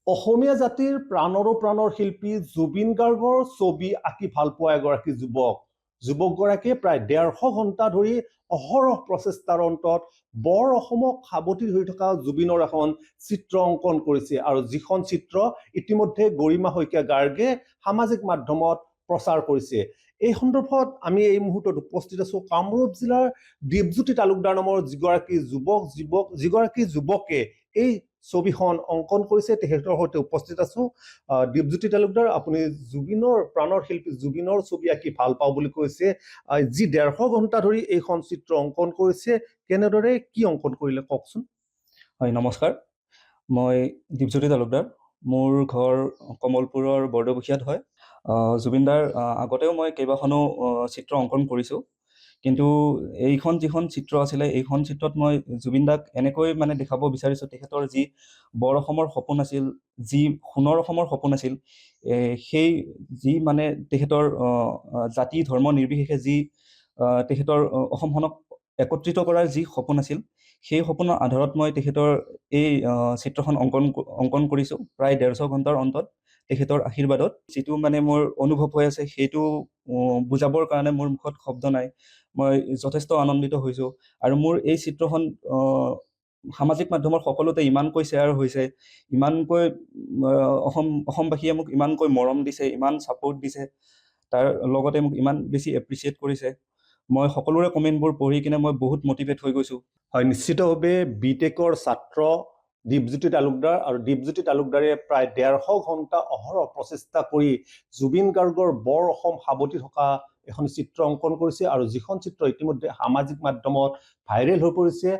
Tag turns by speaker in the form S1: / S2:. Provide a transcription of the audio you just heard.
S1: অসমীয়া জাতিৰ প্ৰাণৰো প্ৰাণৰ শিল্পী জুবিন গাৰ্গৰ ছবি আঁকি ভাল পোৱা এগৰাকী যুৱকগৰাকীয়ে প্ৰায় 150 ঘণ্টা ধৰি অহৰহ প্ৰচেষ্টাৰ অন্তত বৰ অসমক সাৱটি ধৰি থকা জুবিনৰ এখন চিত্ৰ অংকন কৰিছে আৰু যিখন চিত্ৰ ইতিমধ্যে গৰিমা শইকীয়া গাৰ্গে সামাজিক মাধ্যমত প্ৰচাৰ কৰিছে। এই সন্দৰ্ভত আমি এই মুহূৰ্তত উপস্থিত আছো কামৰূপ জিলাৰ দীপজ্যোতি তালুকদাৰ নামৰ যিগৰাকী যুৱকে এই ছবিখন অংকন কৰিছে। তেখেতৰ সৈতে উপস্থিত আছো। দীপজ্যোতি তালুকদাৰ, আপুনি জুবিনৰ প্ৰাণৰ শিল্পী জুবিনৰ ছবি আঁকি ভাল পাওঁ বুলি কৈছে, যি 150 ঘণ্টা ধৰি এইখন চিত্ৰ অংকন কৰিছে, কেনেদৰে কি অংকন কৰিলে কওকচোন।
S2: হয়, নমস্কাৰ। মই দীপজ্যোতি তালুকদাৰ। মোৰ ঘৰ কমলপুৰৰ বৰদবুখিয়াত হয়। জুবিনদাৰ আগতেও মই কেইবাখনো চিত্ৰ অংকন কৰিছোঁ, কিন্তু এইখন যিখন চিত্ৰ আছিলে এইখন চিত্ৰত মই জুবিনদাক এনেকৈ দেখাব বিচাৰিছোঁ, তেখেতৰ যি বৰ অসমৰ সপোন আছিল, যি সোণৰ অসমৰ সপোন আছিল, সেই যি তেখেতৰ জাতি ধৰ্ম নিৰ্বিশেষে যি তেখেতৰ অসমখনক একত্ৰিত কৰাৰ যি সপোন আছিল, সেই সপোনৰ আধাৰত মই তেখেতৰ এই চিত্ৰখন অংকন কৰিছোঁ প্ৰায় 150 ঘণ্টাৰ অন্তত। তেখেতৰ আশীৰ্বাদত যিটো মোৰ অনুভৱ হৈ আছে সেইটো বুজাবৰ কাৰণে মোৰ মুখত শব্দ নাই। মই যথেষ্ট আনন্দিত হৈছোঁ আৰু মোৰ এই চিত্ৰখন সামাজিক মাধ্যমৰ সকলোতে ইমানকৈ শ্বেয়াৰ হৈছে, ইমানকৈ অসমবাসীয়ে মোক ইমানকৈ মৰম দিছে, ইমান ছাপোৰ্ট দিছে, তাৰ লগতে মোক ইমান বেছি এপ্ৰিচিয়েট কৰিছে। মই সকলোৰে কমেণ্টবোৰ পঢ়ি কিনে মই বহুত মটিভেট হৈ গৈছোঁ।
S1: হয়, নিশ্চিতভাৱে বিটেকৰ ছাত্ৰ দীপজ্যোতি তালুকদাৰ, আৰু দীপজ্যোতি তালুকদাৰে প্ৰায় 150 ঘণ্টা অহৰহ প্ৰচেষ্টা কৰি জুবিন গাৰ্গৰ বৰ অসম সাৱটি থকা এখন চিত্ৰ অংকন কৰিছে আৰু যিখন চিত্ৰ ইতিমধ্যে সামাজিক মাধ্যমত ভাইৰেল হৈ পৰিছে।